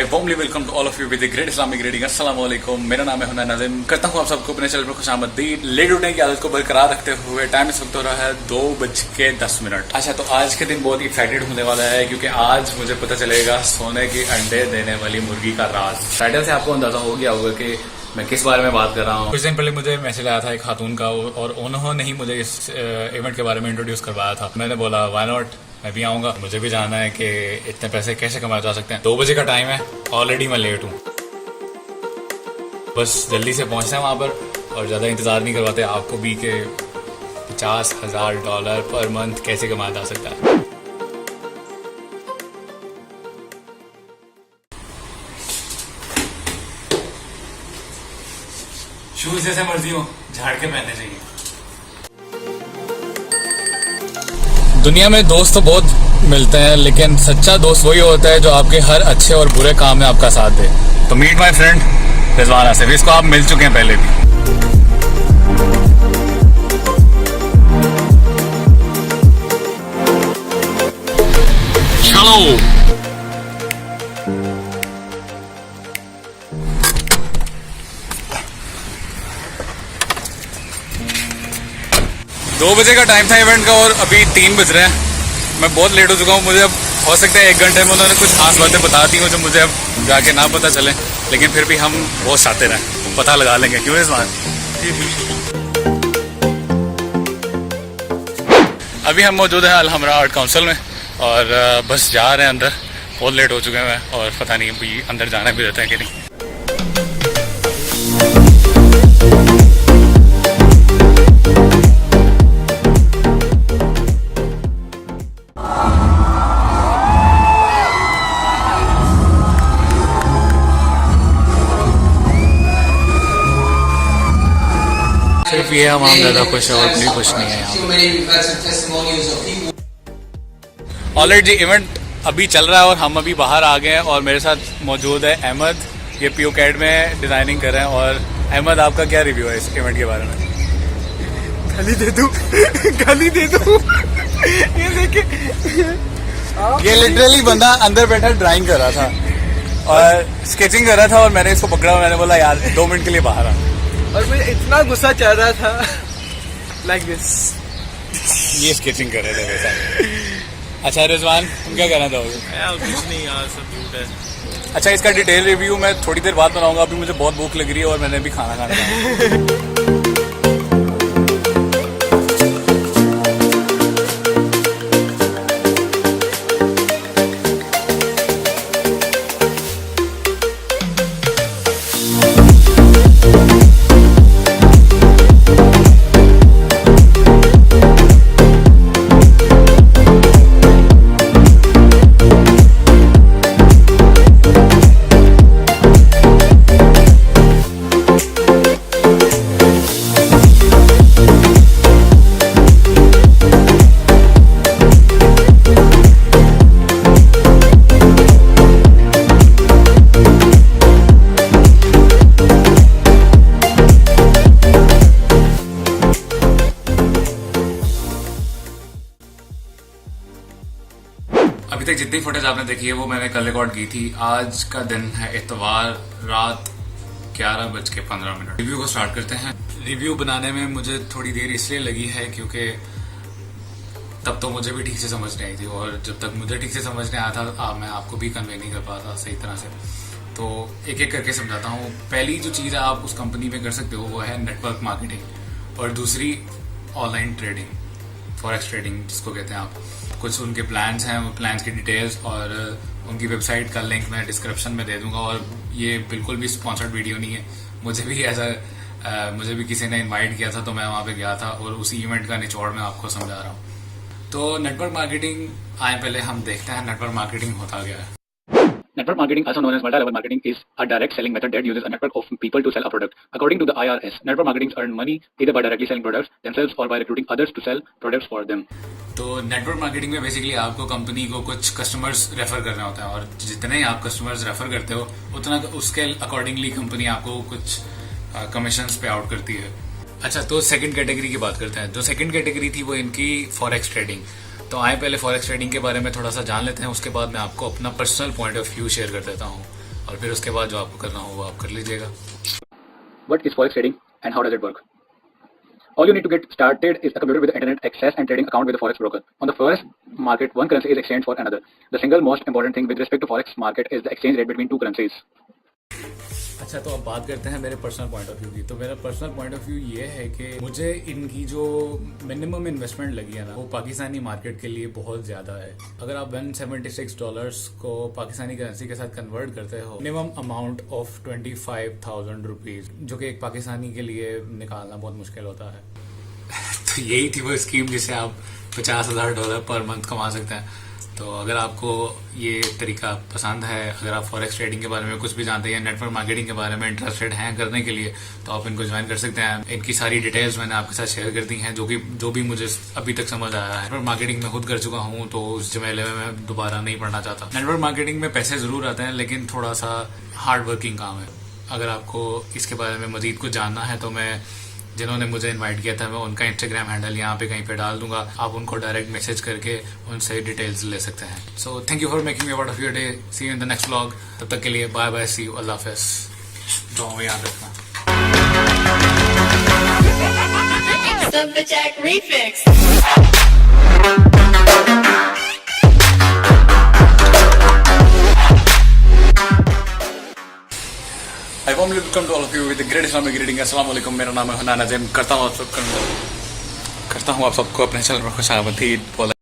I warmly welcome to all of you with great Islamic reading. अस्सलाम वालेकुम, मेरा नाम है हुनैन नाज़िम। करता हूँ आप सबको अपने चैनल पर खुशामदीद। लेट उठने की आदत को बरकरार रखते हुए टाइम इस वक्त हो रहा है 2:10। अच्छा, तो आज के दिन बहुत ही एक्साइटेड होने वाला है क्योंकि आज मुझे पता चलेगा सोने के अंडे देने वाली मुर्गी का राज। टाइटल से आपको अंदाजा हो गया होगा कि मैं किस बारे में बात कर रहा हूँ। कुछ दिन पहले मुझे मैसेज आया था एक खातून का और उन्होंने ही मुझे इस इवेंट के बारे में इंट्रोड्यूस करवाया था। मैंने बोला व्हाई नॉट, मैं भी आऊंगा, मुझे भी जानना है कि इतने पैसे कैसे कमाए जा सकते हैं। 2 बजे का टाइम है, ऑलरेडी मैं लेट हूँ। बस जल्दी से पहुंचना है वहां पर और ज्यादा इंतजार नहीं करवाते आपको भी कि $50,000 पर मंथ कैसे कमाया जा सकता है। शूज जैसे मर्जी हो झाड़ के पहनने चाहिए। दुनिया में दोस्त तो बहुत मिलते हैं, लेकिन सच्चा दोस्त वही होता है जो आपके हर अच्छे और बुरे काम में आपका साथ दे। तो meet my friend Rizwan Asif, इसको आप मिल चुके हैं पहले भी। चलो 2 बजे का टाइम था इवेंट का और अभी 3 बज रहे हैं। मैं बहुत लेट हो चुका हूँ। मुझे अब हो सकता है 1 घंटे में उन्होंने कुछ खास बातें बता दी हो जो मुझे अब जाके ना पता चले, लेकिन फिर भी हम बहुत शातिर हैं, पता लगा लेंगे। क्यों इस बार अभी हम मौजूद हैं अलहमरा आर्ट काउंसिल में और बस जा रहे हैं अंदर। बहुत लेट हो चुके हैं और पता नहीं अभी अंदर जाना भी रहता है कि नहीं। सिर्फ ये हम ज्यादा खुश है और कोई खुश नहीं है यहाँ। ऑलरेडी इवेंट अभी चल रहा है और हम अभी बाहर आ गए हैं और मेरे साथ मौजूद है अहमद। ये पीओ कैड में डिजाइनिंग कर रहे हैं। और अहमद, आपका क्या रिव्यू है इस इवेंट के बारे में? गाली दे दूं गाली दे दूं ये देखिए, ये लिटरली बंदा अंदर बैठा ड्राइंग कर रहा था और स्केचिंग कर रहा था और मैंने इसको पकड़ा और मैंने बोला यार 2 मिनट के लिए बाहर आ। और मुझे इतना गुस्सा चढ़ रहा था लाइक दिस। ये स्केचिंग कर रहे थे वैसा। अच्छा रिजवान, तुम क्या कहना चाहोगे? कुछ नहीं यार, सब झूठ है। अच्छा, इसका डिटेल रिव्यू मैं थोड़ी देर बाद बनाऊंगा। अभी मुझे बहुत भूख लग रही है और मैंने भी खाना खाना है। अभी तक जितनी फुटेज आपने देखी है वो मैंने कल रिकॉर्ड की थी। आज का दिन है इतवार, रात 11:15। रिव्यू को स्टार्ट करते हैं। रिव्यू बनाने में मुझे थोड़ी देर इसलिए लगी है क्योंकि तब तो मुझे भी ठीक से समझ नहीं आई थी और जब तक मुझे ठीक से समझ नहीं आया था मैं आपको भी कन्वे नहीं कर पाता सही तरह से। तो एक एक करके समझाता हूँ। पहली जो चीज़ आप उस कंपनी में कर सकते हो वो है नेटवर्क मार्केटिंग और दूसरी ऑनलाइन ट्रेडिंग, फॉरेक्स ट्रेडिंग जिसको कहते हैं आप। कुछ उनके प्लान्स हैं, वो प्लान्स की डिटेल्स और उनकी वेबसाइट का लिंक मैं डिस्क्रिप्शन में दे दूंगा। और ये बिल्कुल भी स्पॉन्सर्ड वीडियो नहीं है। मुझे भी किसी ने इनवाइट किया था तो मैं वहाँ पे गया था और उसी इवेंट का निचोड़ मैं आपको समझा रहा हूँ। तो नेटवर्क मार्केटिंग आए पहले हम देखते हैं नेटवर्क मार्केटिंग होता क्या है। Network marketing, also known as multi-level marketing, is a direct selling method that uses a network of people to sell a product. According to the IRS, network marketing earn money either by directly selling products themselves or by recruiting others to sell products for them. तो network marketing में basically आपको company को कुछ customers refer करना होता है और जितने आप कस्टमर्स रेफर करते हो उतना उसके अकॉर्डिंगली कंपनी आपको कुछ कमीशंस पे आउट करती है। अच्छा, तो सेकंड कैटेगरी की बात करते हैं। जो सेकंड कैटेगरी थी वो इनकी फॉरेक्स ट्रेडिंग। तो आए पहले फॉरेक्स ट्रेडिंग के बारे में थोड़ा सा जान लेते हैं, उसके बाद मैं आपको अपना personal point of view share कर देता हूँ। और फिर उसके बाद जो आपको करना हो वो आप कर लीजिएगा। What is forex trading and how does it work? All you need to get started is a computer with internet access and trading account with a forex broker. On the forex market, one currency is exchanged for another. The single most important thing with respect to forex market is the exchange rate between two currencies. अच्छा, तो अब बात करते हैं मेरे personal point of view की। तो मेरा पर्सनल पॉइंट ऑफ व्यू ये है कि मुझे इनकी जो मिनिमम इन्वेस्टमेंट लगी है ना, वो पाकिस्तानी मार्केट के लिए बहुत ज़्यादा है। अगर आप $176 को पाकिस्तानी करेंसी के साथ कन्वर्ट करते हो, मिनिमम अमाउंट ऑफ 25,000 रुपीज़, जो कि एक पाकिस्तानी के लिए निकालना बहुत मुश्किल होता है। तो यही थी वो स्कीम जिससे आप $50,000 पर मंथ कमा सकते हैं। तो अगर आपको ये तरीका पसंद है, अगर आप फॉरेक्स ट्रेडिंग के बारे में कुछ भी जानते हैं या नेटवर्क मार्केटिंग के बारे में इंटरेस्टेड हैं करने के लिए, तो आप इनको ज्वाइन कर सकते हैं। इनकी सारी डिटेल्स मैंने आपके साथ शेयर कर दी हैं, जो भी मुझे अभी तक समझ आया है। नेटवर्क मार्केटिंग में खुद कर चुका हूँ, तो उस झमेले में मैं दोबारा नहीं पढ़ना चाहता। नेटवर्क मार्केटिंग में पैसे जरूर आते हैं, लेकिन थोड़ा सा हार्ड वर्किंग काम है। अगर आपको इसके बारे में मजीद कुछ जानना है तो मैं जिन्होंने मुझे इनवाइट किया था, मैं उनका इंस्टाग्राम हैंडल यहाँ पे कहीं पे डाल दूंगा। आप उनको डायरेक्ट मैसेज करके उनसे डिटेल्स ले सकते हैं। So thank you for making me a part of your day. See you in the next vlog. तब तक के लिए बाय बाय, सी यू, अल्लाह हाफिज़। दुआ में याद रखना। Subjack Refix. I warmly welcome to all of you with the great Islamic greeting. अस्सलाम वालेकुम। मेरा नाम है हुनान अज़ीम। करता हूँ आप सबको अपने चैनल पर खुशामदीद बोला।